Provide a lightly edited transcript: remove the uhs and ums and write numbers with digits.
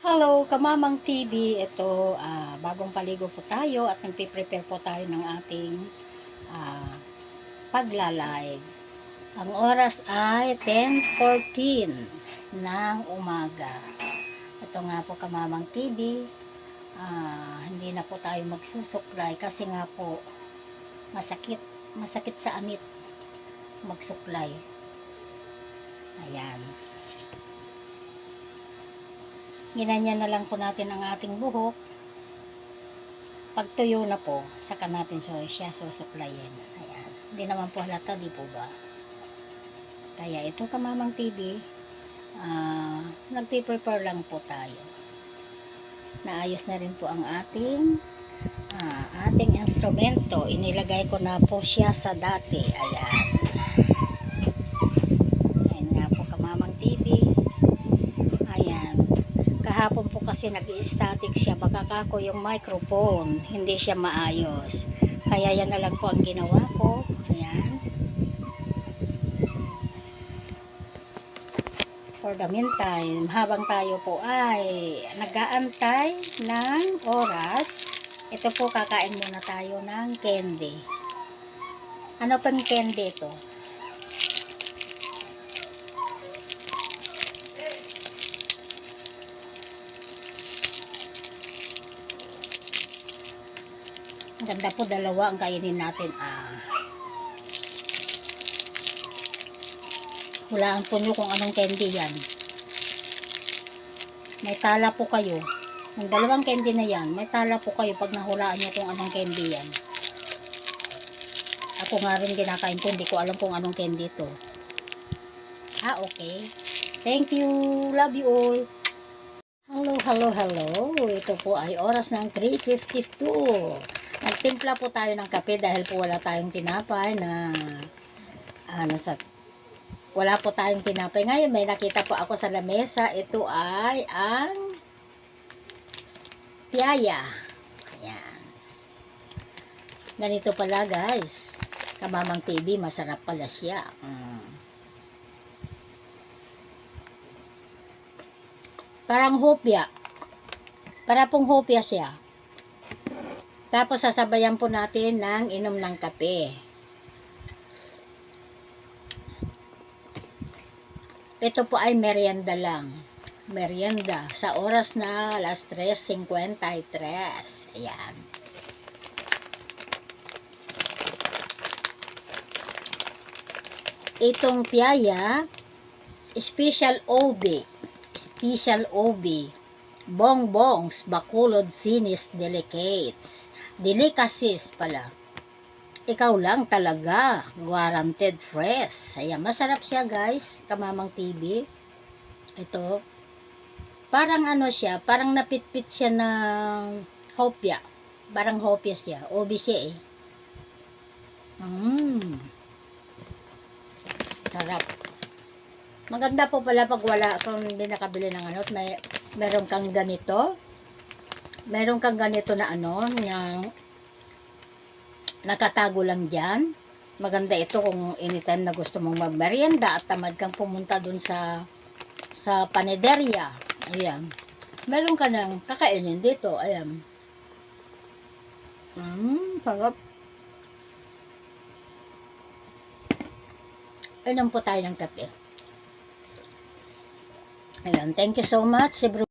Hello, Kamamang TV. Ito, bagong paligo po tayo at nagpiprepare po tayo ng ating ah, pagla-live. Ang oras ay 10:14 ng umaga. Ito nga po, Kamamang TV. Hindi na po tayo magsusuklay kasi nga po masakit sa amit magsuklay. Ayan. Ginanyan na lang po natin ang ating buhok. Pag tuyo na po, saka natin siya susuklayin. Ayan. Hindi naman po halata, di po ba? Kaya ito, Kamamang TV, nagpiprepare lang po tayo. Naayos na rin po ang ating instrumento. Inilagay ko na po siya sa dati. Ayan. Ayan nga po, Kamamang TV. Ayan. Kahapon po kasi nag-static siya, baka kako yung microphone hindi siya maayos, kaya yan na lang po ang ginawa ko. Ayan, for the meantime, habang tayo po ay nag-aantay ng oras, ito po, kakain muna tayo ng candy. Ano pang candy ito? Ang ganda po, dalawa ang kainin natin. Hulaan po nyo kung anong candy yan. May tala po kayo. Yung dalawang candy na yan, may tala po kayo pag nahulaan nyo kung anong candy yan. Ako nga rin kinakain ko, hindi ko alam kung anong candy to. Okay. Thank you. Love you all. Hello. Ito po ay oras ng 3:52. Nagtimpla po tayo ng kape dahil po wala tayong tinapay na wala po tayong tinapay. Ngayon may nakita po ako sa lamesa. Ito ay ang piyaya. Ayan. Ganito pala, guys. Kamamang TV, masarap pala siya. Parang hopya. Para pong hopya siya. Tapos sasabayan po natin ng inom ng kape. Ito po ay merienda lang. Merienda sa oras na alas 3:53. Ayan. Itong piyaya, special OB, bongbongs, bakulod, finished, delicacies pala. Ikaw lang talaga, guaranteed fresh. Ayan, masarap siya, guys, Kamamang TV. Ito, parang ano siya, parang napitpit siya ng hopya. Parang hopya siya, OB siya eh. Sarap. Maganda po pala pag wala kung hindi nakabili ng ano, meron kang ganito. Meron kang ganito na ano, yung nakatago lang diyan. Maganda ito kung anytime na gusto mong magmerienda at tamad kang pumunta dun sa panederya. Ayan. Meron ka nang kakainin dito. Ayan. Sarap. Inom po tayo ng kape. Ayan, thank you so much.